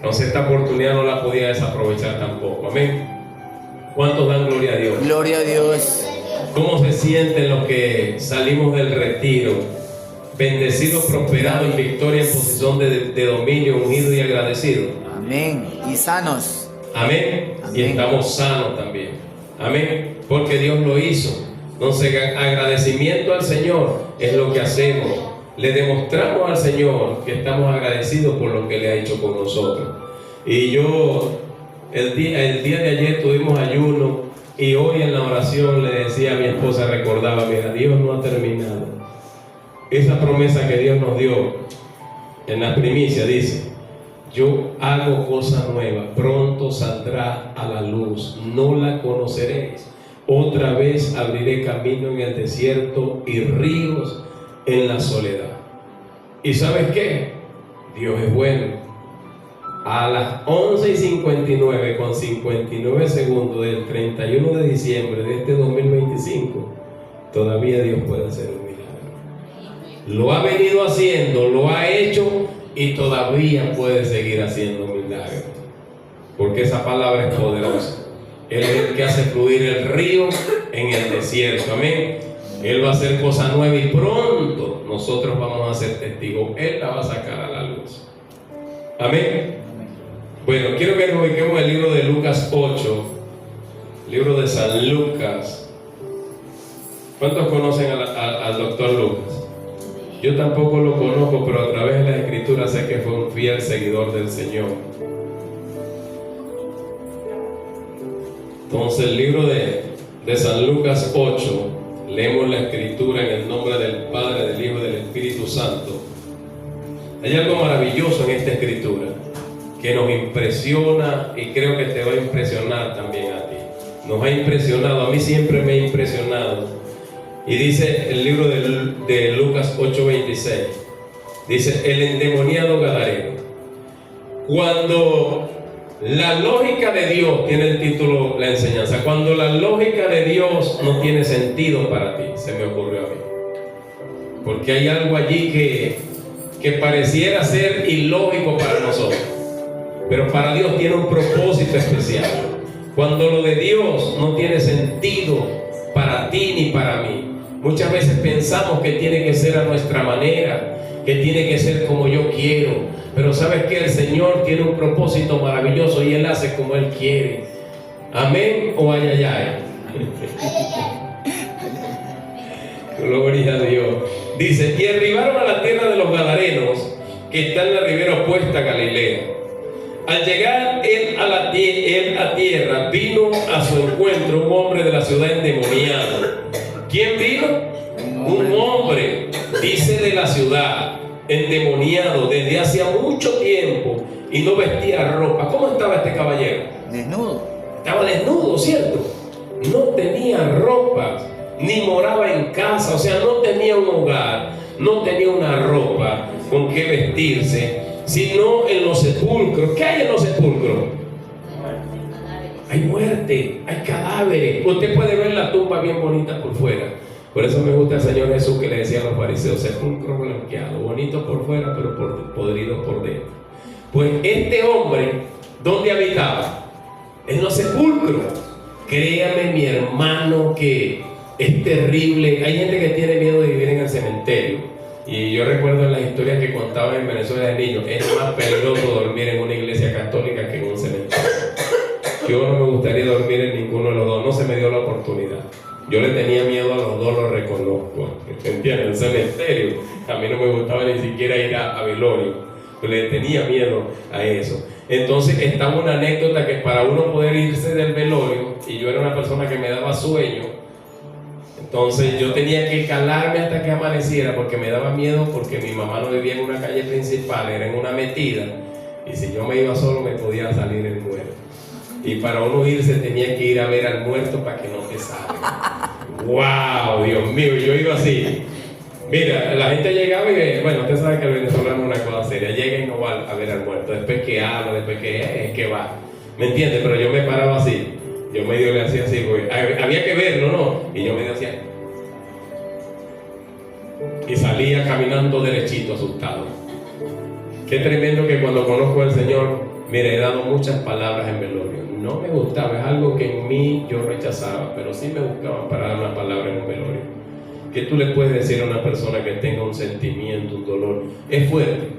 Entonces esta oportunidad no la podía desaprovechar tampoco. Amén. ¿Cuántos dan gloria a Dios? Gloria a Dios. ¿Cómo se sienten los que salimos del retiro? Bendecidos, prosperados en victoria, en posición de dominio, ungidos y agradecidos. Amén. Y sanos. Amén. Amén. Y estamos sanos también. Amén. Porque Dios lo hizo. Entonces, agradecimiento al Señor es lo que hacemos. Le demostramos al Señor que estamos agradecidos por lo que Él ha hecho con nosotros. Y yo, el día de ayer tuvimos ayuno y hoy en la oración le decía a mi esposa, recordaba, mira, Dios no ha terminado. Esa promesa que Dios nos dio en la primicia dice: yo hago cosa nueva, pronto saldrá a la luz, no la conoceréis. Otra vez abriré camino en el desierto y ríos en la soledad. ¿Y sabes qué? Dios es bueno. A las 11:59 con 59 segundos del 31 de diciembre de este 2025, todavía Dios puede hacer un milagro. Lo ha venido haciendo, lo ha hecho y todavía puede seguir haciendo milagros. Porque esa palabra es poderosa. Él es el que hace fluir el río en el desierto. Amén. Él va a hacer cosas nuevas y pronto nosotros vamos a ser testigos. Él la va a sacar a la luz. Amén. Bueno, quiero que nos ubiquemos en el libro de Lucas 8, libro de San Lucas. ¿Cuántos conocen al doctor Lucas? Yo tampoco lo conozco, pero a través de la Escritura sé que fue un fiel seguidor del Señor. Entonces, el libro de San Lucas 8, leemos la Escritura en el nombre del Padre, del Hijo y del Espíritu Santo. Hay algo maravilloso en esta Escritura que nos impresiona y creo que te va a impresionar también a ti. Nos ha impresionado, a mí siempre me ha impresionado. Y dice el libro de Lucas 8:26, dice: el endemoniado gadareno. Cuando la lógica de Dios, tiene el título la enseñanza, cuando la lógica de Dios no tiene sentido para ti, se me ocurrió a mí. Porque hay algo allí que pareciera ser ilógico para nosotros, pero para Dios tiene un propósito especial. Cuando lo de Dios no tiene sentido para ti ni para mí, muchas veces pensamos que tiene que ser a nuestra manera, que tiene que ser como yo quiero. Pero sabes que el Señor tiene un propósito maravilloso y Él hace como Él quiere. Amén o ay, ay, ay. Gloria a Dios. Dice: y arribaron a la tierra de los Gadarenos, que está en la ribera opuesta a Galilea. Al llegar él a tierra, vino a su encuentro un hombre de la ciudad endemoniado. ¿Quién vino? Un hombre, dice, de la ciudad, endemoniado desde hacía mucho tiempo y no vestía ropa. ¿Cómo estaba este caballero? Desnudo. Estaba desnudo, ¿cierto? No tenía ropa, ni moraba en casa, o sea, no tenía un hogar, no tenía una ropa con que vestirse, sino en los sepulcros. ¿Qué hay en los sepulcros? Hay muerte, hay cadáveres. Usted puede ver la tumba bien bonita por fuera. Por eso me gusta el Señor Jesús que le decía a los fariseos: sepulcro blanqueado, bonito por fuera, pero podrido por dentro. Pues este hombre, ¿dónde habitaba? En los sepulcros. Créame, mi hermano, que es terrible. Hay gente que tiene miedo de vivir en el cementerio. Y yo recuerdo en las historias que contaban en Venezuela de niños, es más peligroso dormir en una iglesia católica que en un cementerio. Yo no me gustaría dormir en ninguno de los dos, no se me dio la oportunidad. Yo le tenía miedo a los dos, lo reconozco. ¿Entienden? El cementerio, a mí no me gustaba ni siquiera ir a velorio, le tenía miedo a eso. Entonces estaba una anécdota que para uno poder irse del velorio, y yo era una persona que me daba sueño, entonces yo tenía que calarme hasta que amaneciera porque me daba miedo, porque mi mamá no vivía en una calle principal, era en una metida, y si yo me iba solo me podía salir el muerto. Y para uno irse tenía que ir a ver al muerto para que no te salga. ¡Wow! Dios mío, yo iba así. Mira, la gente llegaba y, bueno, usted sabe que el venezolano es una cosa seria. Llega y no va a ver al muerto. Después que habla, después que va. ¿Me entiendes? Pero yo me paraba así. Yo medio le hacía así, porque había que verlo, ¿no? Y yo medio hacía. Y salía caminando derechito, asustado. Qué tremendo que cuando conozco al Señor, mire, he dado muchas palabras en velorio. No me gustaba, es algo que en mí yo rechazaba, pero sí me buscaban para dar una palabra en un velorio. ¿Qué tú le puedes decir a una persona que tenga un sentimiento, un dolor? Es fuerte.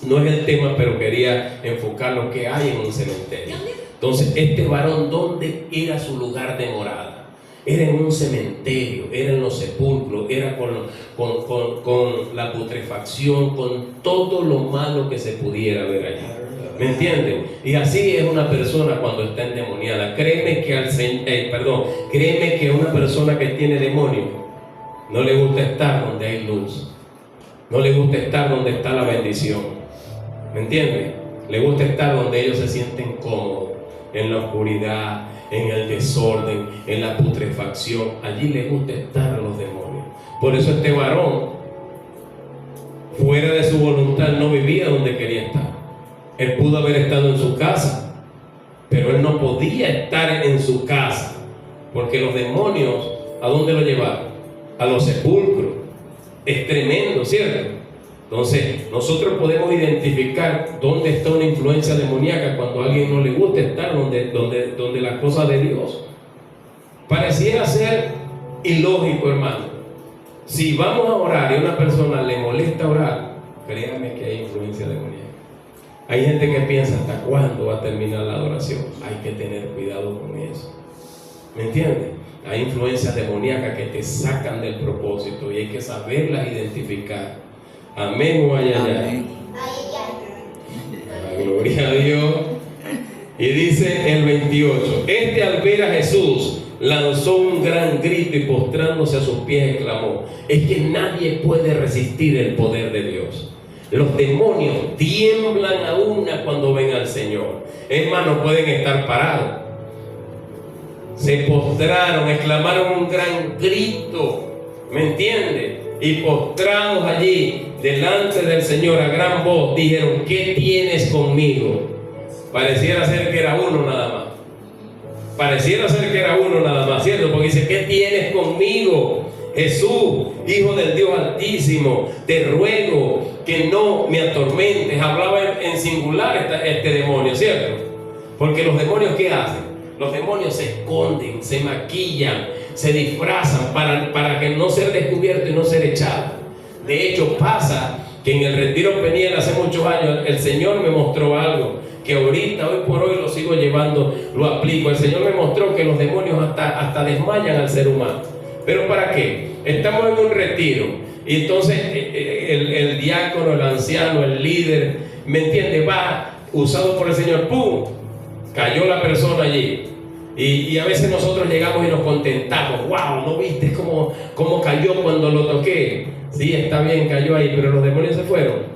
No es el tema, pero quería enfocar lo que hay en un cementerio. Entonces, este varón, ¿dónde era su lugar de morada? Era en un cementerio, era en los sepulcros, era con la putrefacción, con todo lo malo que se pudiera ver allá. ¿Me entienden? Y así es una persona cuando está endemoniada. Créeme que a una persona que tiene demonio no le gusta estar donde hay luz. No le gusta estar donde está la bendición. ¿Me entienden? Le gusta estar donde ellos se sienten cómodos, en la oscuridad, en el desorden, en la putrefacción. Allí le gusta estar a los demonios. Por eso este varón, fuera de su voluntad, no vivía donde quería estar. Él pudo haber estado en su casa, pero él no podía estar en su casa, porque los demonios, ¿a dónde lo llevaron? A los sepulcros. Es tremendo, ¿cierto? Entonces, nosotros podemos identificar dónde está una influencia demoníaca cuando a alguien no le gusta estar donde las cosas de Dios. Pareciera ser ilógico, hermano. Si vamos a orar y a una persona le molesta orar, créame que hay influencia demoníaca. Hay gente que piensa, ¿hasta cuándo va a terminar la adoración? Hay que tener cuidado con eso. ¿Me entiendes? Hay influencias demoníacas que te sacan del propósito y hay que saberlas identificar. Amén o ay, ay, ay. Gloria a Dios. Y dice el 28: Este al ver a Jesús lanzó un gran grito y postrándose a sus pies exclamó. Es que nadie puede resistir el poder de Dios. Los demonios tiemblan a una cuando ven al Señor. Hermanos, pueden estar parados. Se postraron, exclamaron un gran grito. ¿Me entiende? Y postrados allí delante del Señor a gran voz dijeron: ¿qué tienes conmigo? Pareciera ser que era uno nada más. Pareciera ser que era uno nada más, ¿cierto? Porque dice: ¿qué tienes conmigo? Jesús, Hijo del Dios Altísimo, te ruego que no me atormentes. Hablaba en singular este demonio, ¿cierto? Porque los demonios, ¿qué hacen? Los demonios se esconden, se maquillan, se disfrazan para que no ser descubierto y no ser echado. De hecho, pasa que en el retiro Peniel hace muchos años el Señor me mostró algo que ahorita, hoy por hoy, lo sigo llevando, lo aplico. El Señor me mostró que los demonios hasta desmayan al ser humano. ¿Pero para qué? Estamos en un retiro y entonces el diácono, el anciano, el líder, ¿me entiende? Va usado por el Señor, ¡pum! Cayó la persona allí. Y a veces nosotros llegamos y nos contentamos. ¡Wow! ¿No viste cómo cayó cuando lo toqué? Sí, está bien, cayó ahí, pero los demonios se fueron.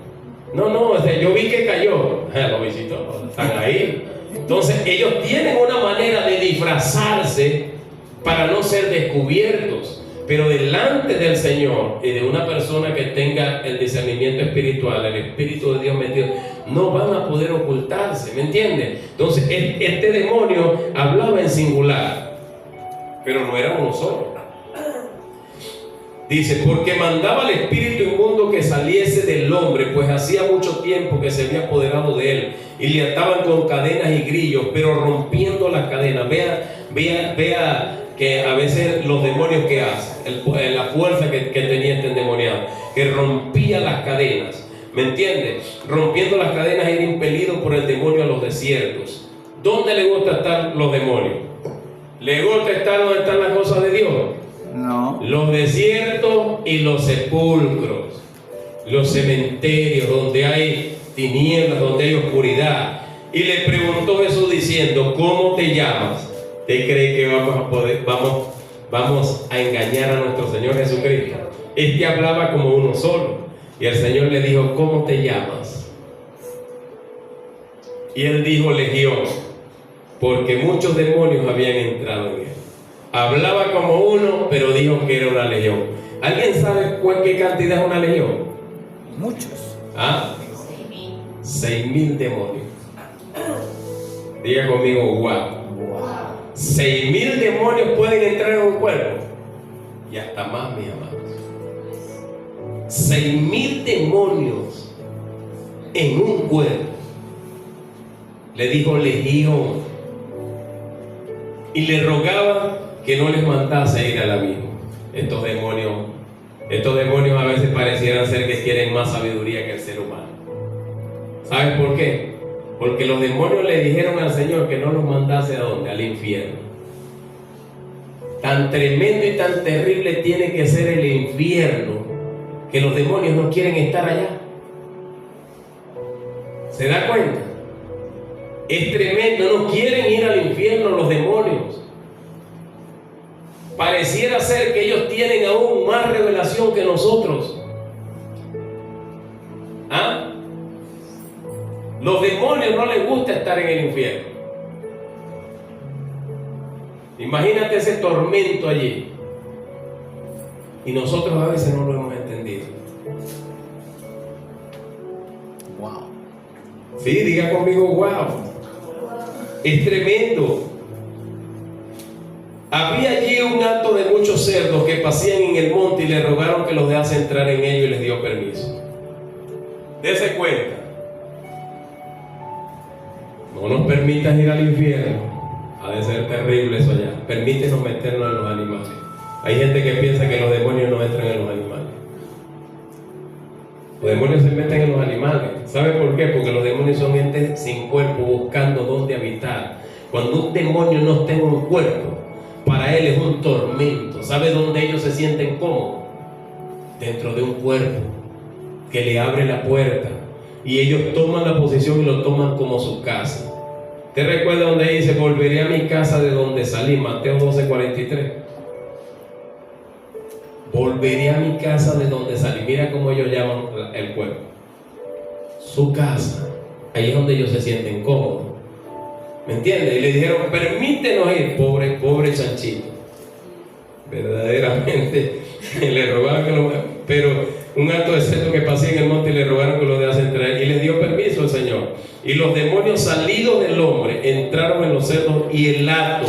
No, o sea, yo vi que cayó. Lo visitó, están ahí. Entonces ellos tienen una manera de disfrazarse para no ser descubiertos. Pero delante del Señor y de una persona que tenga el discernimiento espiritual, el Espíritu de Dios metido, no van a poder ocultarse, ¿me entienden? Entonces este demonio hablaba en singular, pero no era uno solo. Dice: porque mandaba al espíritu inmundo que saliese del hombre, pues hacía mucho tiempo que se había apoderado de él, y le ataban con cadenas y grillos, pero rompiendo las cadenas. Vea que a veces los demonios que hacen, la fuerza que tenía este endemoniado, que rompía las cadenas, ¿me entiendes? Rompiendo las cadenas, era impelido por el demonio a los desiertos. ¿Dónde le gusta estar los demonios? ¿Le gusta estar donde están las cosas de Dios? No. Los desiertos y los sepulcros, los cementerios donde hay tinieblas, donde hay oscuridad. Y le preguntó Jesús diciendo: ¿cómo te llamas? ¿Usted cree que vamos a engañar a nuestro Señor Jesucristo? Este hablaba como uno solo. Y el Señor le dijo: ¿cómo te llamas? Y él dijo: Legión, porque muchos demonios habían entrado en él. Hablaba como uno, pero dijo que era una legión. ¿Alguien sabe qué cantidad es una legión? Muchos. 6,000 demonios. Diga conmigo: wow. 6,000 demonios pueden entrar en un cuerpo. Y hasta más, mis amados. 6,000 demonios en un cuerpo. Le dijo legión. Y le rogaba que no les mandase ir al abismo. Estos demonios a veces parecieran ser que tienen más sabiduría que el ser humano. ¿Sabes por qué? Porque los demonios le dijeron al Señor que no los mandase ¿a dónde? Al infierno. Tan tremendo y tan terrible tiene que ser el infierno que los demonios no quieren estar allá. ¿Se da cuenta? Es tremendo, no quieren ir al infierno los demonios. Pareciera ser que ellos tienen aún más revelación que nosotros. ¿Ah? Los demonios no les gusta estar en el infierno. Imagínate ese tormento allí. Y nosotros a veces no lo hemos entendido. Wow. Sí, diga conmigo, wow. Es tremendo. Había allí un hato de muchos cerdos que pasían en el monte y le rogaron que los dejase entrar en ellos y les dio permiso. Dese cuenta. No nos permitas ir al infierno. Ha de ser terrible eso allá. Permítenos meternos en los animales. Hay gente que piensa que los demonios no entran en los animales. Los demonios se meten en los animales. ¿Sabe por qué? Porque los demonios son gente sin cuerpo buscando dónde habitar. Cuando un demonio no está en un cuerpo, para él es un tormento. ¿Sabe dónde ellos se sienten cómodos? Dentro de un cuerpo que le abre la puerta y ellos toman la posición y lo toman como su casa. ¿Te recuerda donde dice: volveré a mi casa de donde salí? Mateo 12:43. Volveré a mi casa de donde salí. Mira cómo ellos llaman el cuerpo. Su casa. Ahí es donde ellos se sienten cómodos. ¿Me entiendes? Y le dijeron: permítenos ir. Pobre chanchito. Verdaderamente le rogaron que lo... Pero un acto de cerdo que pasé en el monte y le rogaron que lo dejase entrar. Y les dio permiso el Señor. Y los demonios salidos del hombre entraron en los cerdos y el hato.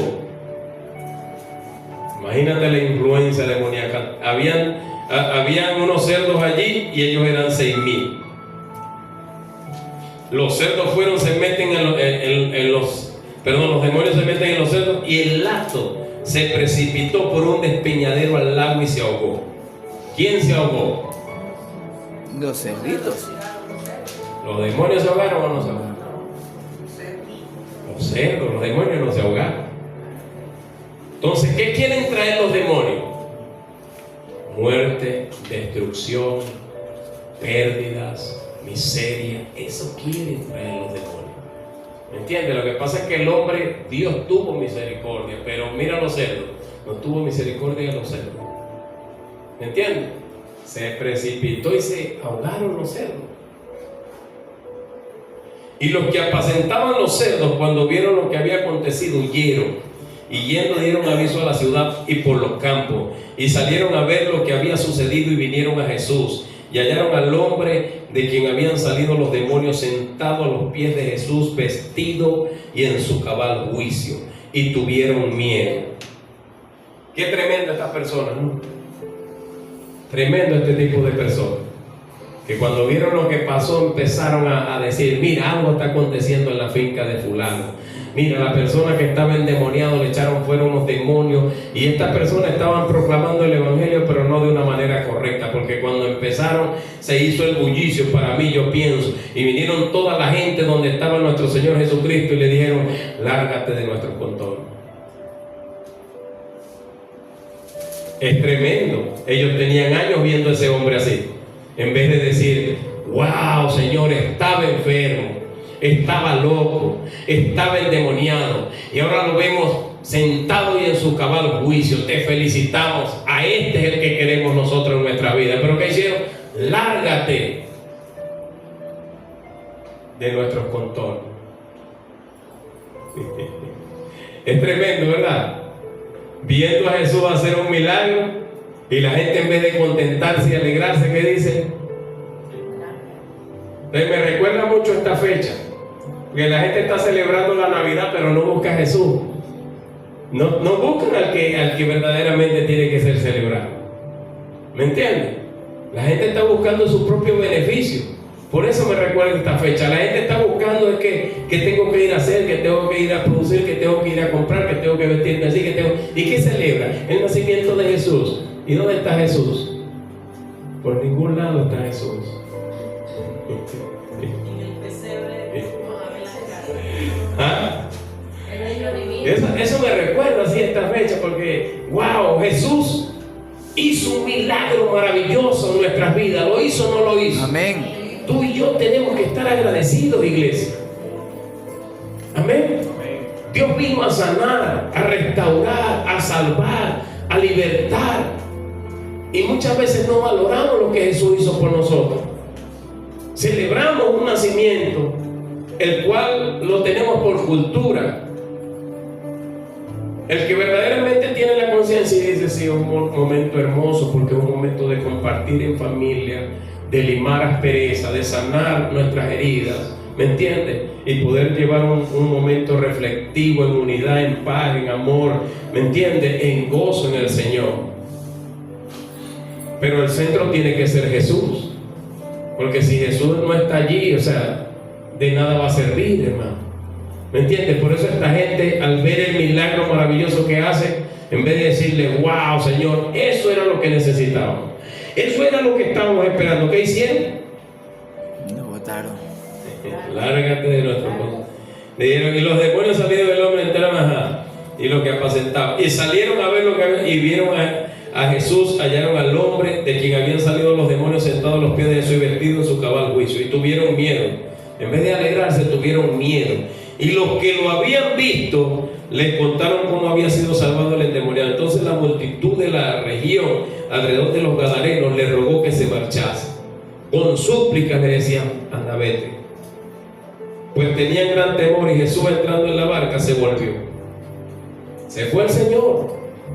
Imagínate la influencia demoníaca. Habían unos cerdos allí y ellos eran 6,000. Los cerdos se meten los demonios se meten en los cerdos y el hato se precipitó por un despeñadero al lago y se ahogó. ¿Quién se ahogó? Los cerditos. ¿Los demonios se ahogaron o no se ahogaron? Los cerdos, los demonios no se ahogaron. Entonces, ¿qué quieren traer los demonios? Muerte, destrucción, pérdidas, miseria. Eso quieren traer los demonios. ¿Me entiendes? Lo que pasa es que el hombre, Dios tuvo misericordia, pero mira los cerdos, no tuvo misericordia de los cerdos. ¿Me entiendes? Se precipitó y se ahogaron los cerdos. Y los que apacentaban los cerdos, cuando vieron lo que había acontecido, huyeron. Y yendo dieron aviso a la ciudad y por los campos. Y salieron a ver lo que había sucedido y vinieron a Jesús. Y hallaron al hombre de quien habían salido los demonios sentado a los pies de Jesús, vestido y en su cabal juicio. Y tuvieron miedo. Qué tremenda esta persona, ¿no? Tremendo este tipo de personas. Que cuando vieron lo que pasó empezaron a decir: mira, algo está aconteciendo en la finca de fulano. Mira, la persona que estaba endemoniado le echaron fuera unos demonios. Y estas personas estaban proclamando el evangelio, pero no de una manera correcta. Porque cuando empezaron se hizo el bullicio, para mí, yo pienso. Y vinieron toda la gente donde estaba nuestro Señor Jesucristo y le dijeron: lárgate de nuestro contorno. Es tremendo. Ellos tenían años viendo a ese hombre así. En vez de decir: wow, Señor, estaba enfermo, estaba loco, estaba endemoniado, y ahora lo vemos sentado y en su cabal juicio. Te felicitamos. A este es el que queremos nosotros en nuestra vida. Pero ¿qué hicieron? Lárgate de nuestros contornos. Es tremendo, ¿verdad? Viendo a Jesús hacer un milagro, y la gente, en vez de contentarse y alegrarse, ¿qué dice? Me recuerda mucho esta fecha, porque la gente está celebrando la Navidad, pero no busca a Jesús. No buscan al que verdaderamente tiene que ser celebrado. ¿Me entienden? La gente está buscando su propio beneficio. Por eso me recuerda esta fecha. La gente está buscando es que tengo que ir a hacer, que tengo que ir a producir, que tengo que ir a comprar, que tengo que vestirme así, ¿Y qué celebra? El nacimiento de Jesús. ¿Y dónde está Jesús? Por ningún lado está Jesús. ¿Ah? Eso me recuerda así esta fecha, porque wow, Jesús hizo un milagro maravilloso en nuestras vidas. ¿Lo hizo o no lo hizo? Amén. Tú y yo tenemos que estar agradecidos, iglesia. Amén. Dios vino a sanar, a restaurar, a salvar, a libertar. Y muchas veces no valoramos lo que Jesús hizo por nosotros. Celebramos un nacimiento, el cual lo tenemos por cultura. El que verdaderamente tiene la conciencia y dice, sí, es un momento hermoso, porque es un momento de compartir en familia, de limar aspereza, de sanar nuestras heridas, ¿me entiendes? Y poder llevar un momento reflectivo, en unidad, en paz, en amor, ¿me entiendes? En gozo en el Señor. Pero el centro tiene que ser Jesús, porque si Jesús no está allí, o sea, de nada va a servir, hermano. ¿Me entiendes? Por eso esta gente, al ver el milagro maravilloso que hace, en vez de decirle, wow, Señor, eso era lo que necesitábamos, eso era lo que estábamos esperando, ¿qué hicieron? Nos botaron. Lárgate de nuestro mundo. Le dijeron, y los demonios salieron del hombre, entraron, ajá, y lo que apacentaba. Y salieron a ver lo que había, y vieron a Jesús, hallaron al hombre de quien habían salido los demonios sentado a los pies de Jesús y vestido en su cabal juicio. Y tuvieron miedo. En vez de alegrarse, tuvieron miedo. Y los que lo habían visto les contaron cómo había sido salvado el endemoniado. Entonces la multitud de la región alrededor de los gadarenos le rogó que se marchase. Con súplicas le decían, anda, vete. Pues tenían gran temor, y Jesús, entrando en la barca, se volvió. Se fue el Señor,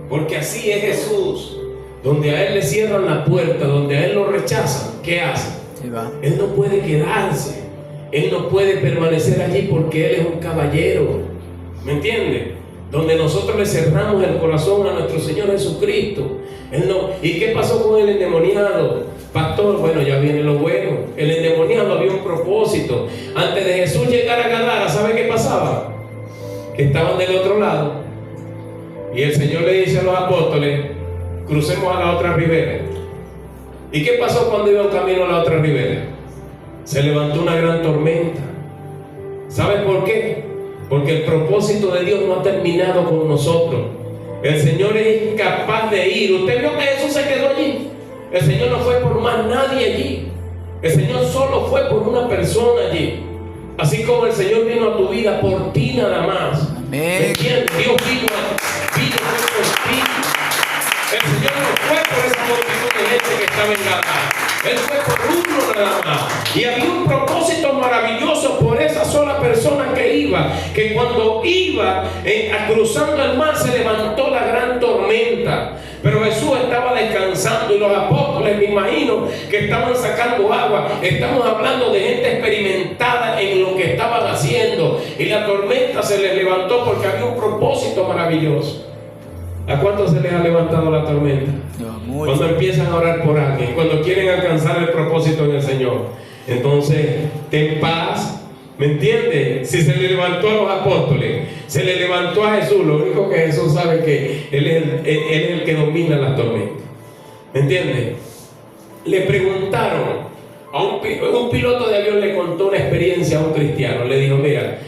porque así es Jesús. Donde a Él le cierran la puerta, donde a Él lo rechazan, ¿qué hace? Se va. Él no puede quedarse. Él no puede permanecer allí, porque Él es un caballero. ¿Me entiende? Donde nosotros le cerramos el corazón a nuestro Señor Jesucristo. Él no. ¿Y qué pasó con el endemoniado? Pastor, bueno, ya viene lo bueno. El endemoniado había un propósito. Antes de Jesús llegar a Gadara, ¿sabe qué pasaba? Que estaban del otro lado. Y el Señor le dice a los apóstoles, crucemos a la otra ribera. ¿Y qué pasó cuando iban camino a la otra ribera? Se levantó una gran tormenta. ¿Sabe por qué? Porque el propósito de Dios no ha terminado con nosotros. El Señor es incapaz de ir. ¿Usted vio que Jesús se quedó allí? El Señor no fue por más nadie allí. El Señor solo fue por una persona allí. Así como el Señor vino a tu vida por ti nada más. Amén. ¿Entiendes? Dios vino por ti. El Señor no fue por esa multitud de gente que estaba en Gadara. Él fue por uno nada más. Y había un propósito maravilloso por esa sola persona que iba. Que cuando iba cruzando el mar, se levantó la gran tormenta. Pero Jesús estaba descansando, y los apóstoles, me imagino, que estaban sacando agua. Estamos hablando de gente experimentada en lo que estaban haciendo. Y la tormenta se les levantó porque había un propósito maravilloso. ¿A cuántos se les ha levantado la tormenta? No, cuando empiezan a orar por alguien, cuando quieren alcanzar el propósito en el Señor. Entonces, ten paz, ¿me entiendes? Si se le levantó a los apóstoles, se le levantó a Jesús, lo único que Jesús sabe es que Él es el que domina las tormentas, ¿me entiendes? Le preguntaron a un piloto de avión, le contó una experiencia a un cristiano. Le dijo, mira,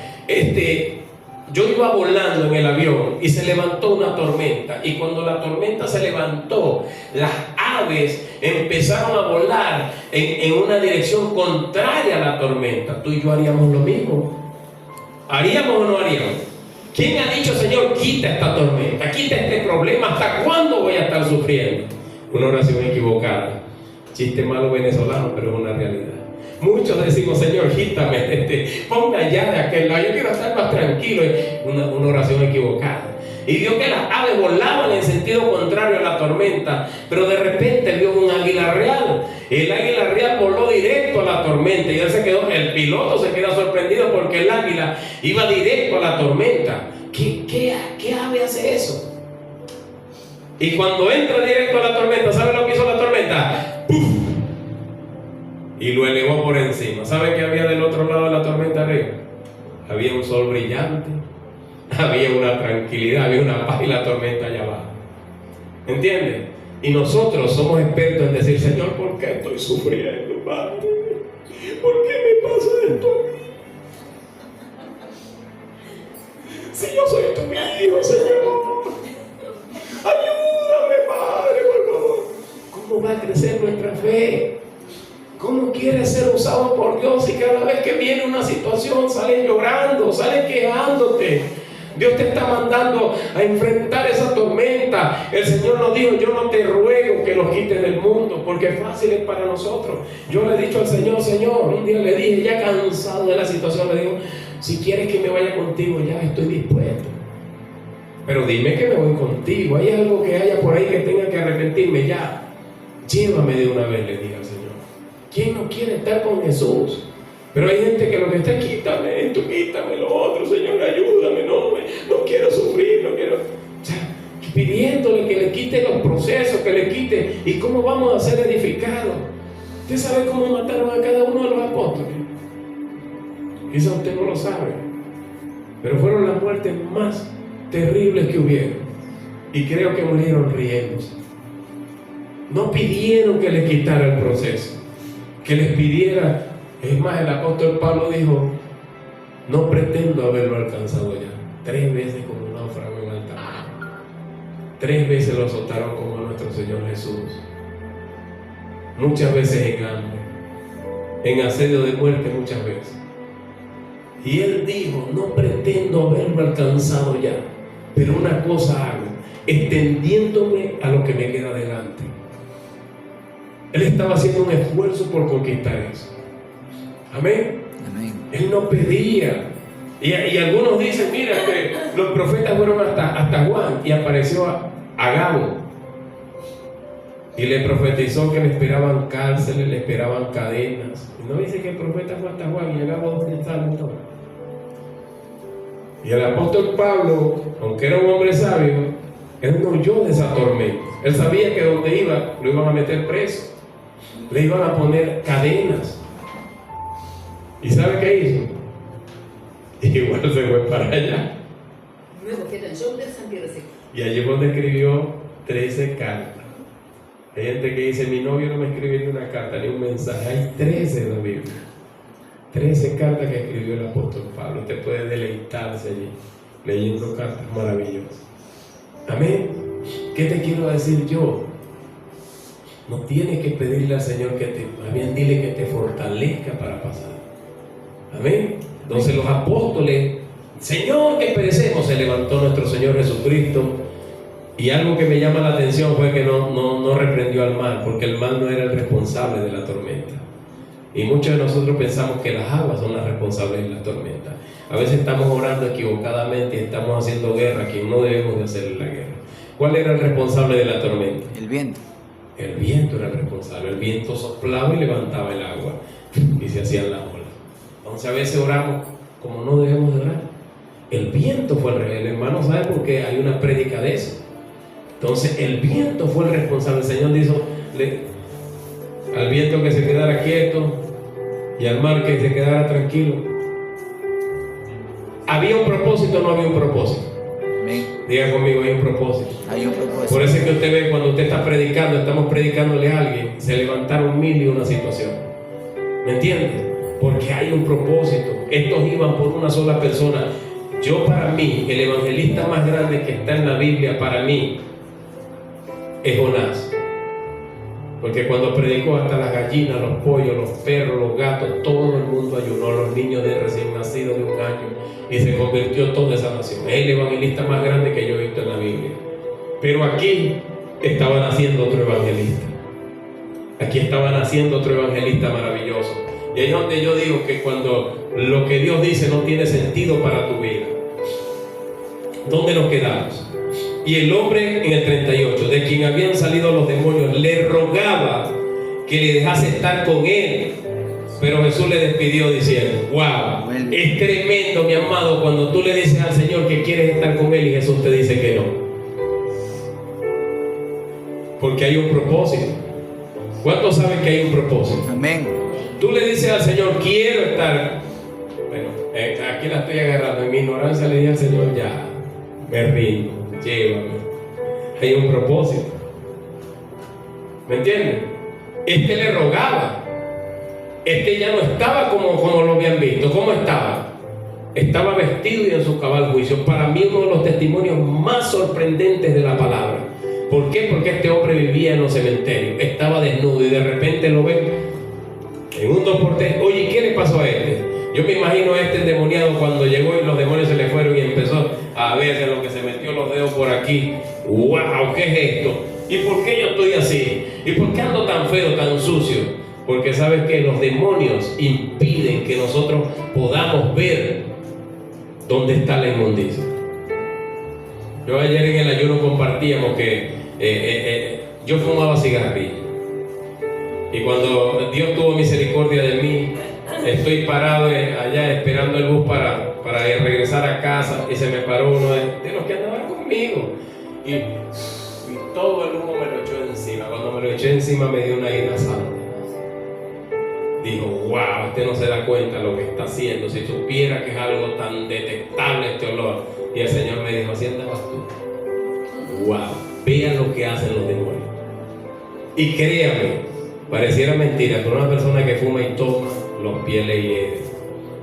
yo iba volando en el avión y se levantó una tormenta, y cuando la tormenta se levantó, las aves empezaron a volar en una dirección contraria a la tormenta. Tú y yo haríamos lo mismo. ¿Haríamos o no haríamos? ¿Quién ha dicho, Señor, quita esta tormenta, quita este problema? ¿Hasta cuándo voy a estar sufriendo? Una oración equivocada. Chiste malo venezolano, pero es una realidad. Muchos decimos, Señor, quítame, ponme allá de aquel lado, yo quiero estar más tranquilo. Una oración equivocada. Y vio que las aves volaban en sentido contrario a la tormenta, pero de repente vio un águila real. El águila real voló directo a la tormenta, y el piloto se queda sorprendido porque el águila iba directo a la tormenta. ¿Qué ave hace eso? Y cuando entra directo a la tormenta, ¿sabe lo que hizo la tormenta? ¡Puf! y lo elevó por encima. ¿Saben qué había del otro lado de la tormenta arriba? Había un sol brillante, había una tranquilidad, había una paz y la tormenta allá abajo. ¿Entienden? Y nosotros somos expertos en decir: Señor, ¿por qué estoy sufriendo, Padre? ¿Por qué me pasa esto a mí? Si yo soy tu hijo, Señor, ayúdame, Padre, por favor. ¿Cómo va a crecer nuestra fe? ¿Cómo quieres ser usado por Dios si cada vez que viene una situación sales llorando, sales quejándote? Dios te está mandando a enfrentar esa tormenta. El Señor nos dijo: yo no te ruego que los quites del mundo, porque es fácil para nosotros. Yo le he dicho al Señor: Señor, un día le dije, ya cansado de la situación, le digo: si quieres que me vaya contigo, ya estoy dispuesto, pero dime que me voy contigo. Hay algo que haya por ahí que tenga que arrepentirme, ya llévame de una vez, le dije al Señor. ¿Quién no quiere estar con Jesús? Pero hay gente que lo que está: quítame esto, quítame lo otro, Señor, ayúdame, no quiero sufrir, no quiero. O sea, pidiéndole que le quite los procesos, que le quite. ¿Y cómo vamos a ser edificados? ¿Usted sabe cómo mataron a cada uno de los apóstoles? Quizá usted no lo sabe, pero fueron las muertes más terribles que hubieron. Y creo que murieron riéndose. No pidieron que les quitara el proceso, que les pidiera. Es más, el apóstol Pablo dijo: no pretendo haberlo alcanzado ya. 3 veces como un náufrago en alta mar. 3 veces lo azotaron como a nuestro Señor Jesús. Muchas veces en hambre, en asedio de muerte, muchas veces. Y él dijo: no pretendo haberlo alcanzado ya, pero una cosa hago, extendiéndome a lo que me queda delante. Él estaba haciendo un esfuerzo por conquistar eso. Amén. Amén. Él no pedía. Y algunos dicen: mira, que los profetas fueron hasta Juan y apareció a Gabo y le profetizó que le esperaban cárceles, le esperaban cadenas. Y no dice que el profeta fue hasta Juan y a Gabo ¿dónde estaba entonces? Y el apóstol Pablo, aunque era un hombre sabio, él no huyó de esa tormenta. Él sabía que donde iba lo iban a meter preso, le iban a poner cadenas. ¿Y sabe qué hizo? Igual se fue para allá. Y allí fue donde escribió 13 cartas. Hay gente que dice: mi novio no me escribe ni una carta, ni un mensaje. Hay 13 en la Biblia. 13 cartas que escribió el apóstol Pablo. Usted puede deleitarse allí leyendo cartas maravillosas. Amén. ¿Qué te quiero decir yo? No tienes que pedirle al Señor más bien dile que te fortalezca para pasar. Amén. Entonces los apóstoles: Señor, que perecemos. Se levantó nuestro Señor Jesucristo. Y algo que me llama la atención fue que no reprendió al mar, porque el mar no era el responsable de la tormenta. Y muchos de nosotros pensamos que las aguas son las responsables de la tormenta. A veces estamos orando equivocadamente y estamos haciendo guerra a quien no debemos de hacerle la guerra. ¿Cuál era el responsable de la tormenta? El viento. El viento era el responsable. El viento soplaba y levantaba el agua y se hacían las olas. Entonces a veces oramos como no debemos de orar. El viento fue el hermano, ¿sabe por qué? Hay una prédica de eso. Entonces el viento fue el responsable. El Señor dijo al viento que se quedara quieto y al mar que se quedara tranquilo. ¿Había un propósito o no había un propósito? Amén. Diga conmigo: hay un propósito. Hay un propósito. Por eso es que usted ve cuando usted está predicando, estamos predicándole a alguien, se levantaron 1000 y una situación. ¿Me entiende? Porque hay un propósito. Estos iban por una sola persona. Yo, para mí, el evangelista más grande que está en la Biblia para mí es Jonás. Porque cuando predicó, hasta las gallinas, los pollos, los perros, los gatos, todo el mundo ayunó, los niños de recién nacidos de 1 año, y se convirtió toda esa nación. Es el evangelista más grande que yo he visto en la Biblia. Pero aquí estaba naciendo otro evangelista. Aquí estaba naciendo otro evangelista maravilloso. Y ahí es donde yo digo que cuando lo que Dios dice no tiene sentido para tu vida, ¿dónde nos quedamos? Y el hombre en el 38, de quien habían salido los demonios, le rogaba que le dejase estar con él. Pero Jesús le despidió diciendo: wow, es tremendo, mi amado, cuando tú le dices al Señor que quieres estar con él y Jesús te dice que no. Porque hay un propósito. ¿Cuántos saben que hay un propósito? Amén. Tú le dices al Señor, quiero estar. Bueno, aquí la estoy agarrando. En mi ignorancia le dije al Señor, ya, me rindo, llévame. Hay un propósito. ¿Me entiendes? Este le rogaba. Este ya no estaba como lo habían visto. ¿Cómo estaba? Estaba vestido y en su cabal juicio. Para mí uno de los testimonios más sorprendentes de la palabra. ¿Por qué? Porque este hombre vivía en los cementerios. Estaba desnudo y de repente lo ven en un 2x3. Oye, ¿qué le pasó a este? Yo me imagino a este endemoniado cuando llegó y los demonios se le fueron y empezó a verse lo que se metió los dedos por aquí. ¡Wow! ¿Qué es esto? ¿Y por qué yo estoy así? ¿Y por qué ando tan feo, tan sucio? Porque sabes que los demonios impiden que nosotros podamos ver dónde está la inmundicia. Yo ayer en el ayuno compartíamos que yo fumaba cigarrillo. Y cuando Dios tuvo misericordia de mí, estoy parado allá esperando el bus para regresar a casa y se me paró uno de los que andaban conmigo. Y todo el humo me lo echó encima. Cuando me lo eché encima me dio una ira santa. Dijo, wow, este no se da cuenta de lo que está haciendo. Si supiera que es algo tan detestable este olor. Y el Señor me dijo, así andabas tú. Wow, vean lo que hacen los demonios. Y créame, pareciera mentira, pero una persona que fuma y toma, los pies le hieren.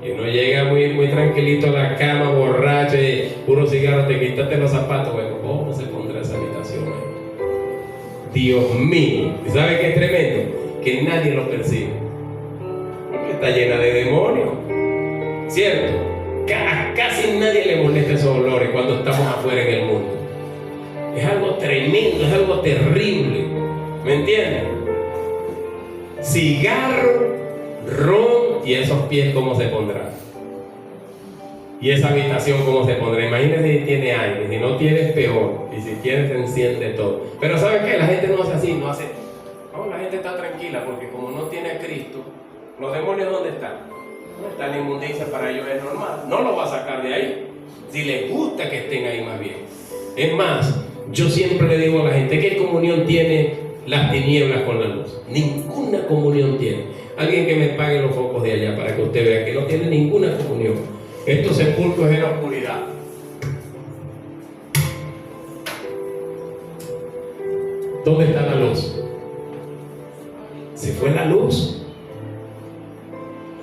Y uno llega muy tranquilito a la cama, borracho, y puro cigarro, te quitaste los zapatos. Bueno, ¿cómo se pondrá esa habitación ahí? Dios mío. ¿Y sabe qué es tremendo? Que nadie lo percibe. Porque está llena de demonios. ¿Cierto? Casi nadie le molesta esos olores cuando estamos afuera en el mundo. Es algo tremendo, es algo terrible. ¿Me entienden? Cigarro, ron y esos pies cómo se pondrán. Y esa habitación cómo se pondrá. Imagínense si tiene aire, si no tiene es peor. Y si tiene se enciende todo. Pero ¿saben qué? La gente no hace así, no, la gente está tranquila porque como no tiene a Cristo, los demonios ¿dónde están? No están en inmundicia, para ellos es normal. No lo va a sacar de ahí. Si les gusta que estén ahí más bien. Es más, yo siempre le digo a la gente, ¿qué comunión tiene las tinieblas con la luz? Ninguna comunión tiene. Alguien que me pague los focos de allá para que usted vea que no tiene ninguna comunión. Estos sepulcros en la oscuridad. ¿Dónde está la luz? ¿Se fue la luz?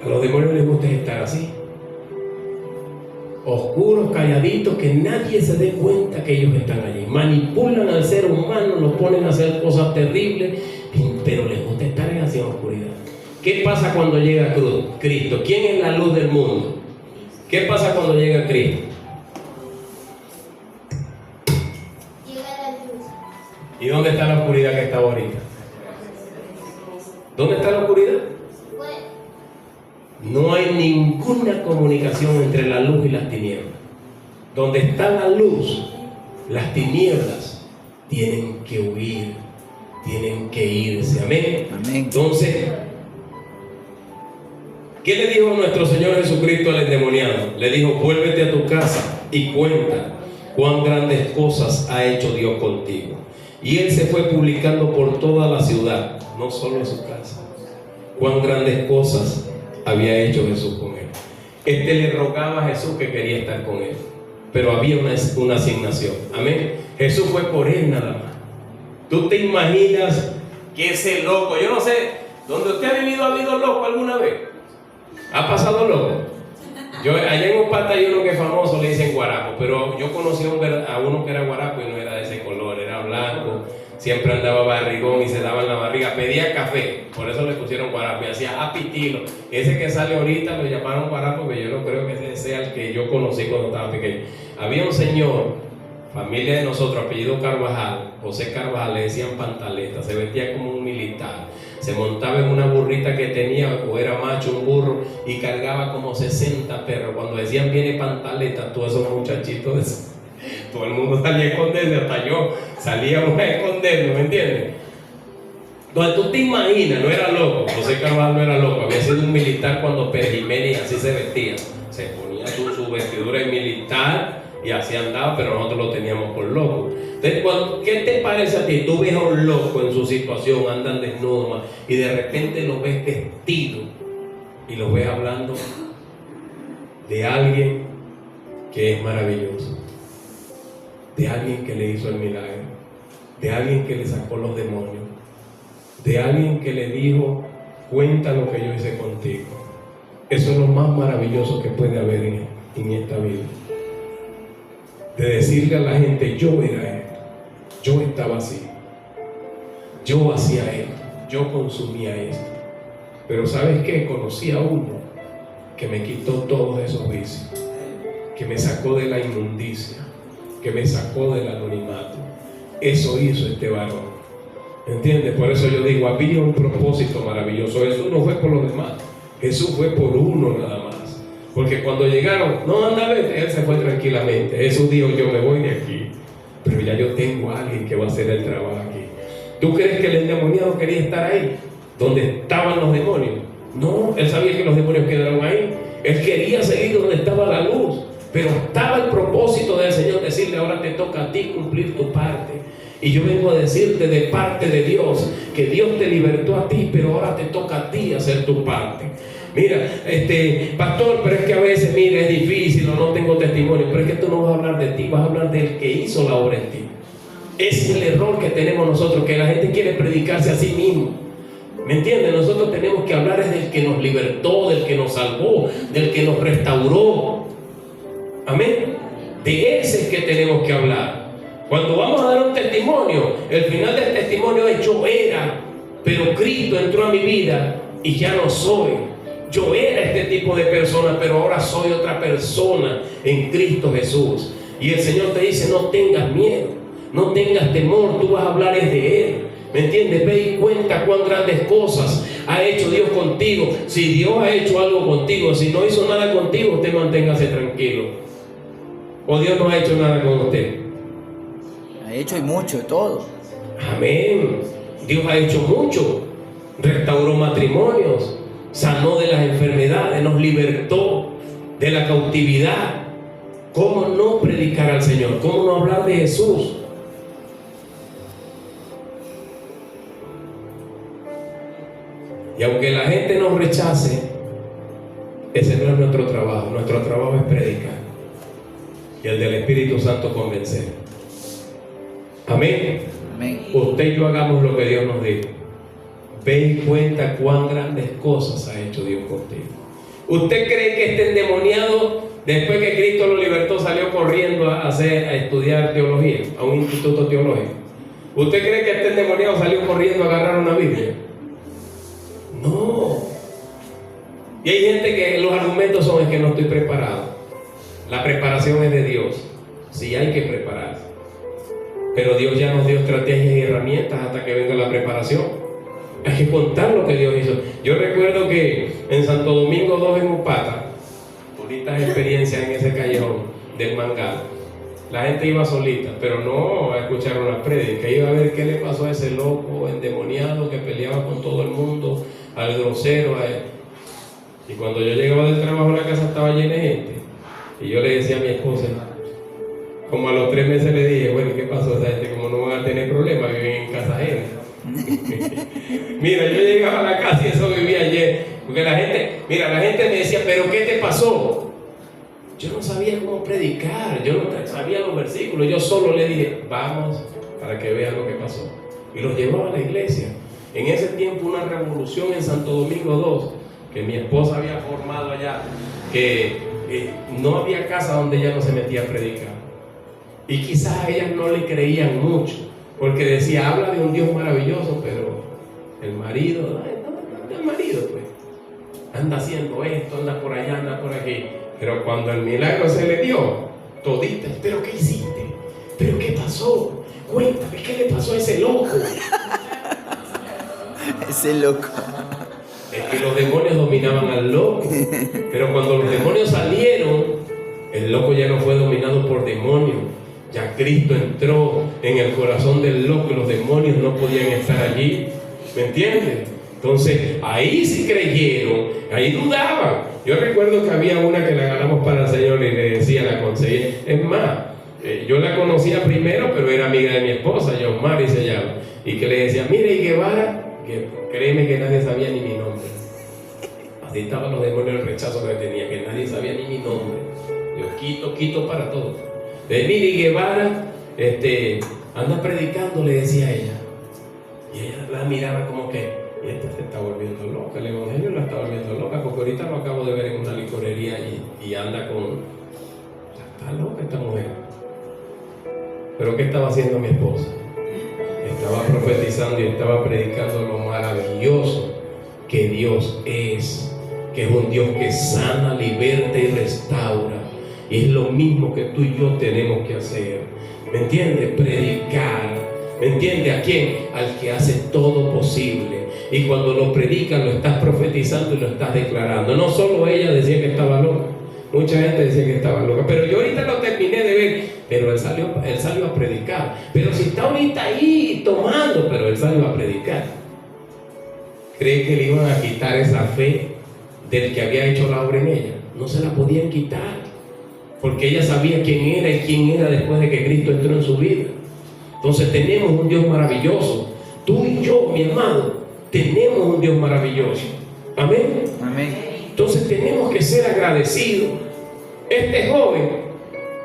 A los demonios les gusta estar así. Oscuros, calladitos, que nadie se dé cuenta que ellos están allí. Manipulan al ser humano, los ponen a hacer cosas terribles, pero les gusta estar en así en oscuridad. ¿Qué pasa cuando llega Cristo? ¿Quién es la luz del mundo? ¿Qué pasa cuando llega Cristo? Llega la luz. ¿Y dónde está la oscuridad que está ahorita? ¿Dónde está la oscuridad? No hay ninguna comunicación entre la luz y las tinieblas. Donde está la luz, las tinieblas tienen que huir, tienen que irse. Amén. Amén. Entonces, ¿qué le dijo nuestro Señor Jesucristo al endemoniado? Le dijo, vuélvete a tu casa y cuenta cuán grandes cosas ha hecho Dios contigo. Y él se fue publicando por toda la ciudad, no solo en su casa, cuán grandes cosas había hecho Jesús con él. Este le rogaba a Jesús que quería estar con él, pero había una asignación. Amén. Jesús fue por él nada más. ¿Tú te imaginas que ese loco, yo no sé, donde usted ha vivido, ¿ha habido loco alguna vez? ¿Ha pasado loco? Allá en Upata hay uno que es famoso, le dicen guarapo, pero yo conocí a uno que era guarapo y no era de ese color, era blanco, siempre andaba barrigón y se daba en la barriga, pedía café, por eso le pusieron guarapo y hacía apitilo. Ese que sale ahorita lo llamaron guarapo, pero yo no creo que ese sea el que yo conocí cuando estaba pequeño. Había un señor, familia de nosotros, apellido Carvajal, José Carvajal, le decían pantaleta, se vestía como un militar, se montaba en una burrita que tenía, o era macho, un burro, y cargaba como 60 perros. Cuando decían viene pantaleta, todos esos muchachitos, todo el mundo salía a esconderse, hasta yo salíamos a escondernos, ¿me entiendes? Entonces tú te imaginas, no era loco, José Carvajal no era loco, había sido un militar cuando Pérez Jiménez así se vestía, se ponía su vestidura de militar y así andaba, pero nosotros lo teníamos por loco. Entonces, ¿qué te parece a ti? Tú ves a un loco en su situación, andan desnudos y de repente lo ves vestido y lo ves hablando de alguien que es maravilloso, de alguien que le hizo el milagro, de alguien que le sacó los demonios, de alguien que le dijo: cuenta lo que yo hice contigo. Eso es lo más maravilloso que puede haber en esta vida. De decirle a la gente: yo era esto, yo estaba así, yo hacía esto, yo consumía esto. Pero ¿sabes qué? Conocí a uno que me quitó todos esos vicios, que me sacó de la inmundicia, que me sacó del anonimato. Eso hizo este varón. ¿Entiendes? Por eso yo digo, había un propósito maravilloso. Jesús no fue por los demás, Jesús fue por uno nada más. Porque cuando llegaron: no, anda, vete, él se fue tranquilamente. Jesús dijo: yo me voy de aquí, pero ya yo tengo a alguien que va a hacer el trabajo aquí. ¿Tú crees que el endemoniado quería estar ahí, donde estaban los demonios? No, él sabía que los demonios quedaron ahí. Él quería seguir donde estaba la luz, pero estaba el propósito del Señor decirle: ahora te toca a ti cumplir tu parte. Y yo vengo a decirte de parte de Dios que Dios te libertó a ti, pero ahora te toca a ti hacer tu parte. Mira, pastor, pero es que a veces, mira, es difícil o no tengo testimonio. Pero es que tú no vas a hablar de ti, vas a hablar del que hizo la obra en ti. Ese es el error que tenemos nosotros, que la gente quiere predicarse a sí mismo. ¿Me entiendes? Nosotros tenemos que hablar es del que nos libertó, del que nos salvó, del que nos restauró. Amén. De ese es que tenemos que hablar. Cuando vamos a dar un testimonio, el final del testimonio es: yo era, pero Cristo entró a mi vida y ya no soy. Yo era este tipo de persona, pero ahora soy otra persona en Cristo Jesús. Y el Señor te dice: no tengas miedo, no tengas temor, tú vas a hablar es de Él. ¿Me entiendes? Ve y cuenta cuán grandes cosas ha hecho Dios contigo. Si Dios ha hecho algo contigo, si no hizo nada contigo, usted manténgase tranquilo. O Dios no ha hecho nada con usted. Ha hecho y mucho, todo. Amén. Dios ha hecho mucho. Restauró matrimonios, sanó de las enfermedades, nos libertó de la cautividad. ¿Cómo no predicar al Señor? ¿Cómo no hablar de Jesús? Y aunque la gente nos rechace, ese no es nuestro trabajo. Nuestro trabajo es predicar, y el del Espíritu Santo convencer. Amén. Amén. Usted y yo hagamos lo que Dios nos dijo. Ve y cuenta cuán grandes cosas ha hecho Dios contigo. ¿Usted cree que este endemoniado, después que Cristo lo libertó, salió corriendo a estudiar teología, a un instituto teológico? ¿Usted cree que este endemoniado salió corriendo a agarrar una Biblia? No. Y hay gente que los argumentos son: es que no estoy preparado. La preparación es de Dios. Sí, hay que prepararse, pero Dios ya nos dio estrategias y herramientas hasta que venga la preparación. Hay que contar lo que Dios hizo. Yo recuerdo que en Santo Domingo 2 en Upata, bonitas experiencias en ese callejón del Mangal, la gente iba solita, pero no a escuchar una prédica, iba a ver qué le pasó a ese loco endemoniado que peleaba con todo el mundo, al grosero, a él. Y cuando yo llegaba del trabajo, la casa estaba llena de gente, y yo le decía a mi esposa, como a los 3 meses le dije: bueno, ¿qué pasó? Esa gente, como no van a tener problemas, viven en casa ajena. Mira, yo llegaba a la casa y eso vivía ayer, porque la gente me decía: ¿pero qué te pasó? Yo no sabía cómo predicar, yo no sabía los versículos, yo solo le dije: vamos, para que vean lo que pasó. Y los llevaba a la iglesia. En ese tiempo, una revolución en Santo Domingo 2, que mi esposa había formado allá, que no había casa donde ella no se metía a predicar. Y quizás a ellas no le creían mucho, porque decía: habla de un Dios maravilloso, pero el marido, no, el marido pues anda haciendo esto, anda por allá, anda por aquí. Pero cuando el milagro se le dio, todita: ¿pero qué hiciste? ¿pero qué pasó? Cuéntame, ¿qué le pasó a ese loco? Ese loco. Es que los demonios dominaban al loco, pero cuando los demonios salieron, el loco ya no fue dominado por demonios. Ya Cristo entró en el corazón del loco y los demonios no podían estar allí. ¿Me entiendes? Entonces, ahí sí creyeron, ahí dudaban. Yo recuerdo que había una que la ganamos para el Señor y le decía, la conseguí. Es más, yo la conocía primero, pero era amiga de mi esposa, Yomari se llama. Y que le decía, mire, y Guevara, que créeme que nadie sabía ni mi nombre. Así estaban los demonios del rechazo que tenía, que nadie sabía ni mi nombre. Yo quito para todo. De Miri Guevara, anda predicando, le decía a ella. Y ella la miraba como que, esta se está volviendo loca, el evangelio la está volviendo loca, porque ahorita lo acabo de ver en una licorería y anda con... Está loca esta mujer. Pero ¿qué estaba haciendo mi esposa? Estaba profetizando y estaba predicando lo maravilloso que Dios es, que es un Dios que sana, liberta y restaura. Y es lo mismo que tú y yo tenemos que hacer. ¿Me entiendes? Predicar. ¿Me entiendes? ¿A quién? Al que hace todo posible. Y cuando lo predicas, lo estás profetizando y lo estás declarando. No solo ella decía que estaba loca. Mucha gente decía que estaba loca. Pero yo ahorita lo terminé de ver. Pero él salió a predicar. Pero si está ahorita ahí tomando, pero él salió a predicar. ¿Cree que le iban a quitar esa fe del que había hecho la obra en ella? No se la podían quitar. Porque ella sabía quién era y quién era después de que Cristo entró en su vida. Entonces tenemos un Dios maravilloso. Tú y yo, mi hermano, tenemos un Dios maravilloso. Amén. Amén. Entonces tenemos que ser agradecidos. Este joven,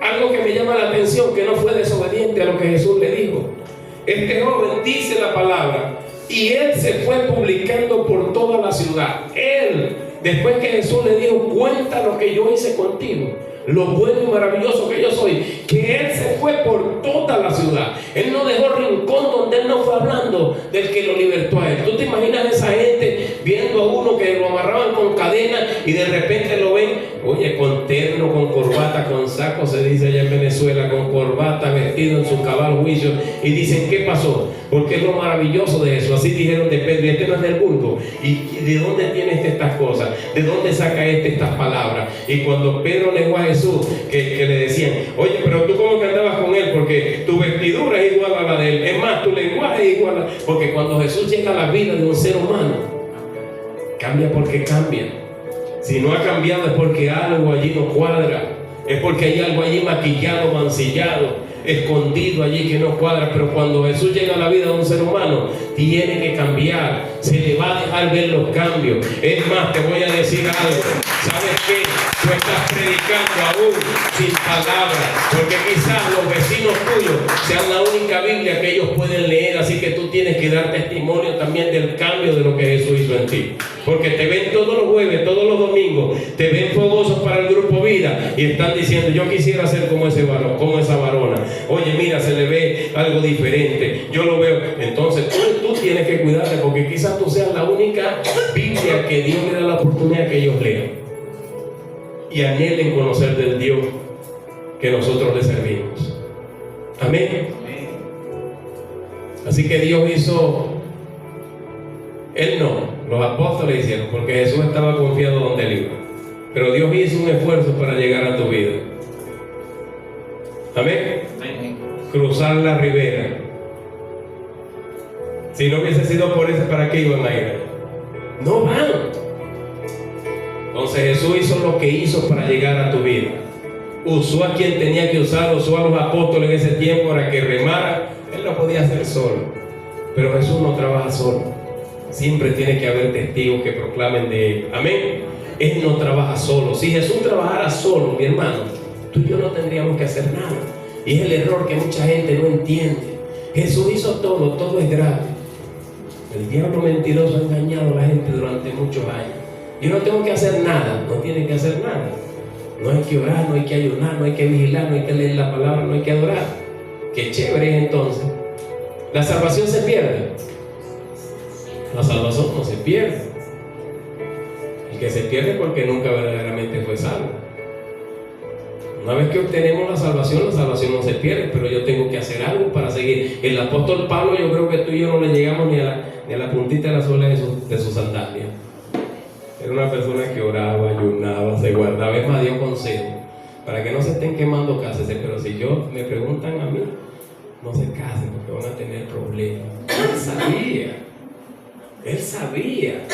algo que me llama la atención, que no fue desobediente a lo que Jesús le dijo. Este joven dice la palabra y él se fue publicando por toda la ciudad. Él, después que Jesús le dijo, cuenta lo que yo hice contigo, lo bueno y maravilloso que yo soy, que él se fue por toda la ciudad. Él no dejó rincón donde él no fue hablando del que lo libertó a él. ¿Tú te imaginas esa gente viendo a uno que lo amarraban con cadenas y de repente lo ven, oye, con terno, con corbata, con saco, se dice allá en Venezuela, con corbata, vestido en su cabal juicio, y dicen, ¿qué pasó? Porque es lo maravilloso de eso. Así dijeron de Pedro, y este no es del mundo. ¿Y de dónde tiene estas cosas? ¿De dónde saca estas palabras? Y cuando Pedro negó a Jesús, que le decían, oye, pero tú cómo que andabas con él, porque tu vestidura es igual a la de él, es más, tu lenguaje es igual a... Porque cuando Jesús llega a la vida de un ser humano, cambia porque cambia. Si no ha cambiado es porque algo allí no cuadra, es porque hay algo allí maquillado, mancillado, escondido allí que no cuadra. Pero cuando Jesús llega a la vida de un ser humano, tiene que cambiar, se le va a dejar ver los cambios. Es más, te voy a decir algo. ¿Sabes qué? Tú estás predicando aún sin palabras, porque quizás los vecinos tuyos sean la única Biblia que ellos pueden leer, así que tú tienes que dar testimonio también del cambio de lo que Jesús hizo en ti. Porque te ven todos los jueves, todos los domingos, te ven fogosos para el grupo Vida y están diciendo, yo quisiera ser como ese varón, como esa varona. Oye, mira, se le ve algo diferente, yo lo veo. Entonces tú tienes que cuidarte, porque quizás tú seas la única Biblia que Dios le da la oportunidad que ellos lean y anhelen conocer del Dios que nosotros le servimos. Amén. Así que Dios hizo, Él no, los apóstoles hicieron, porque Jesús estaba confiado donde Él iba. Pero Dios hizo un esfuerzo para llegar a tu vida. Amén. Cruzar la ribera. Si no hubiese sido por eso, ¿para qué iban a ir? No van. Entonces Jesús hizo lo que hizo para llegar a tu vida. Usó a quien tenía que usar, usó a los apóstoles en ese tiempo para que remaran. Él lo podía hacer solo, pero Jesús no trabaja solo. Siempre tiene que haber testigos que proclamen de Él. Amén. Él no trabaja solo. Si Jesús trabajara solo, mi hermano, tú y yo no tendríamos que hacer nada. Y es el error que mucha gente no entiende. Jesús hizo todo, todo es gratis. El diablo mentiroso ha engañado a la gente durante muchos años. Yo no tengo que hacer nada, no tiene que hacer nada. No hay que orar, no hay que ayunar, no hay que vigilar, no hay que leer la palabra, no hay que adorar. Qué chévere es entonces. La salvación se pierde. La salvación no se pierde. El que se pierde es porque nunca verdaderamente fue salvo. Una vez que obtenemos la salvación no se pierde, pero yo tengo que hacer algo para seguir. El apóstol Pablo, yo creo que tú y yo no le llegamos ni a la puntita de la suela de su sandalia. Era una persona que oraba, ayunaba, se guardaba, es más, dio consejo para que no se estén quemando, cásense. Pero si me preguntan a mí, no se casen porque van a tener problemas. Él sabía,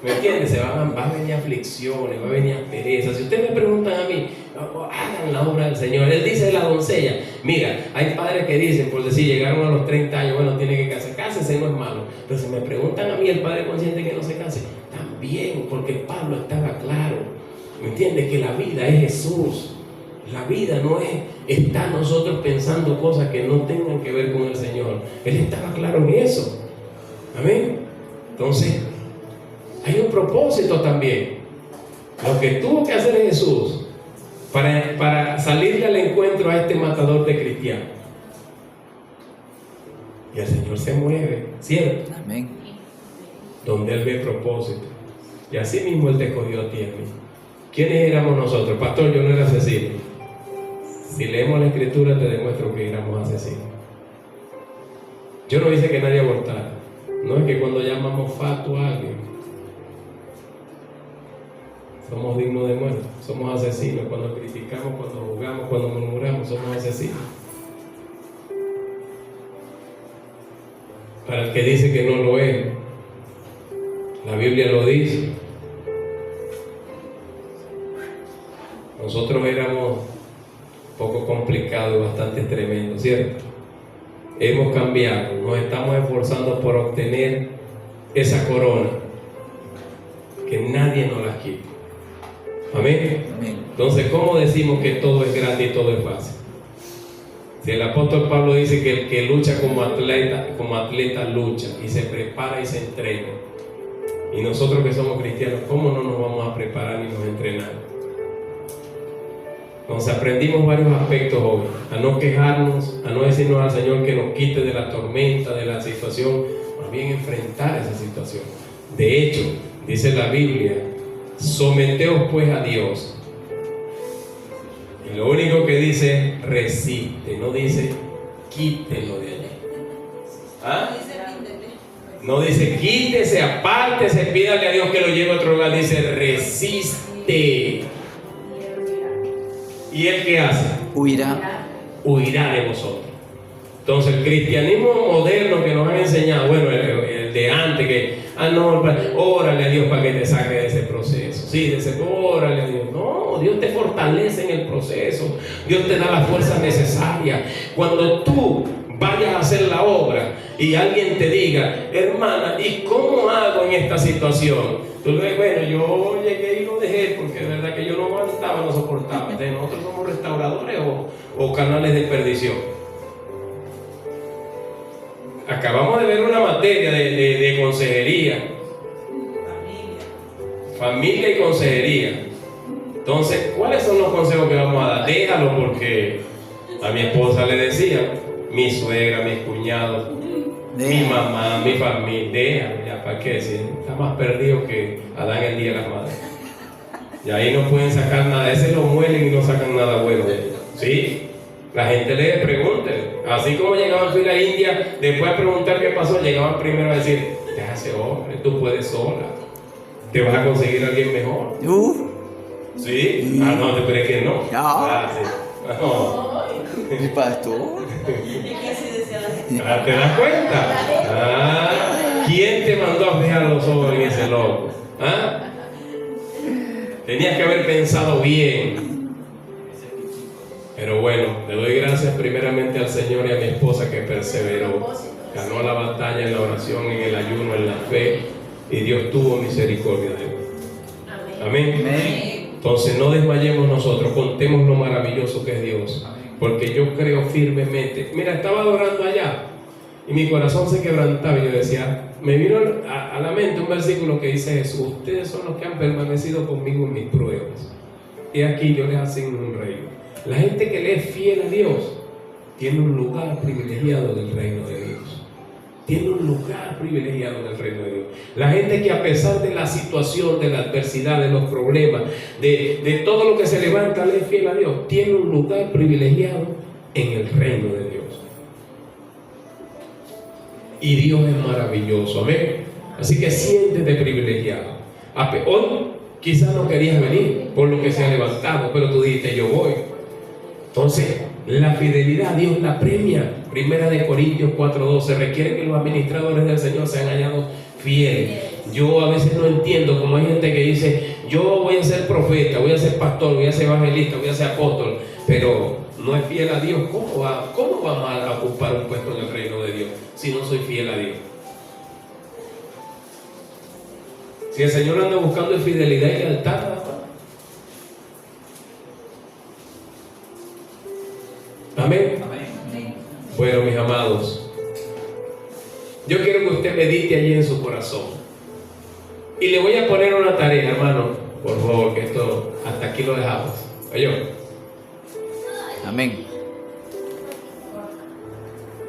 ¿me entiendes? Va a venir aflicciones, va a venir asperezas. Si ustedes me preguntan a mí, hagan la obra del Señor. Él dice a la doncella, mira, hay padres que dicen, por decir, llegaron a los 30 años, bueno, tiene que casarse, no es malo. Pero si me preguntan a mí, el padre consciente que no se case, tampoco bien, porque Pablo estaba claro, ¿me entiendes? Que la vida es Jesús. La vida no es estar nosotros pensando cosas que no tengan que ver con el Señor. Él estaba claro en eso. Amén. Entonces, hay un propósito también. Lo que tuvo que hacer Jesús para salirle al encuentro a este matador de cristianos. Y el Señor se mueve, ¿cierto? Amén. Donde Él ve propósito. Y así mismo Él te escogió a ti y a mí. ¿Quiénes éramos nosotros? Pastor, yo no era asesino. Si leemos la Escritura te demuestro que éramos asesinos. Yo no hice que nadie abortara. No es que cuando llamamos fatuo a alguien somos dignos de muerte. Somos asesinos. Cuando criticamos, cuando juzgamos, cuando murmuramos, somos asesinos. Para el que dice que no lo es, la Biblia lo dice. Nosotros éramos poco complicados y bastante tremendos, ¿cierto? Hemos cambiado, nos estamos esforzando por obtener esa corona, que nadie nos la quita. Amén. Amén. Entonces, ¿cómo decimos que todo es grande y todo es fácil? Si el apóstol Pablo dice que el que lucha como atleta lucha y se prepara y se entrena, y nosotros que somos cristianos, ¿cómo no nos vamos a preparar ni nos entrenamos? Entonces aprendimos varios aspectos hoy, a no quejarnos, a no decirnos al Señor que nos quite de la tormenta, de la situación, más bien enfrentar esa situación. De hecho, dice la Biblia, someteos pues a Dios. Y lo único que dice, resiste, no dice, quítenlo de allí. ¿Ah? No dice, quítese, apártese, pídale a Dios que lo lleve a otro lugar, dice, resiste. ¿Y él qué hace? Huirá. Huirá de vosotros. Entonces el cristianismo moderno que nos han enseñado, bueno, el de antes, que, no, órale a Dios para que te saque de ese proceso. Sí, órale a Dios. No, Dios te fortalece en el proceso. Dios te da la fuerza necesaria. Cuando tú vayas a hacer la obra y alguien te diga, hermana, ¿y cómo hago en esta situación? Tú le dices, bueno, yo llegué y lo dejé porque de verdad que yo no aguantaba, no soportaba. Entonces, nosotros somos restauradores o canales de perdición. Acabamos de ver una materia de consejería. Familia y consejería. Entonces, ¿cuáles son los consejos que vamos a dar? Déjalo, porque a mi esposa le decía, mi suegra, mis cuñados, mi mamá, mi familia, déjalo, ya para qué decir, está más perdido que Adán el día de las madres. Y ahí no pueden sacar nada, ese lo muelen y no sacan nada bueno. ¿Sí? La gente le pregunta, así como llegaban a fila india, después de preguntar qué pasó, llegaban primero a decir, déjase hombre, tú puedes sola, te vas a conseguir a alguien mejor. ¿Sí? Ah, no, ¿te crees que no? No. Ah, sí. No. El pastor. Ah, ¿te das cuenta? Ah, ¿quién te mandó a fijar los ojos en ese loco? ¿Ah? Tenías que haber pensado bien. Pero bueno, le doy gracias primeramente al Señor y a mi esposa que perseveró. Ganó la batalla en la oración, en el ayuno, en la fe. Y Dios tuvo misericordia de él. Amén. Amén. Entonces no desmayemos nosotros, contemos lo maravilloso que es Dios. Porque yo creo firmemente. Mira, estaba adorando allá y mi corazón se quebrantaba y yo decía, me vino a la mente un versículo que dice Jesús, ustedes son los que han permanecido conmigo en mis pruebas. Y aquí yo les asigno un reino. La gente que le es fiel a Dios tiene un lugar privilegiado del reino de Dios. Tiene un lugar privilegiado del reino de Dios. La gente que a pesar de la situación, de la adversidad, de los problemas, de todo lo que se levanta, le es fiel a Dios, tiene un lugar privilegiado en el reino de Dios. Y Dios es maravilloso, amén. Así que siéntete privilegiado. Hoy quizás no querías venir por lo que se ha levantado, pero tú dijiste, yo voy. Entonces, la fidelidad Dios la premia. Primera de Corintios 4:12, requiere que los administradores del Señor sean hallados fieles. Yo a veces no entiendo, como hay gente que dice, yo voy a ser profeta, voy a ser pastor, voy a ser evangelista, voy a ser apóstol, pero no es fiel a Dios. ¿Cómo vamos a ocupar un puesto en el reino de Dios si no soy fiel a Dios? Si el Señor anda buscando fidelidad y lealtad, amén. Bueno, mis amados, yo quiero que usted medite allí en su corazón. Y le voy a poner una tarea, hermano. Por favor, que esto hasta aquí lo dejamos. Oye. Amén.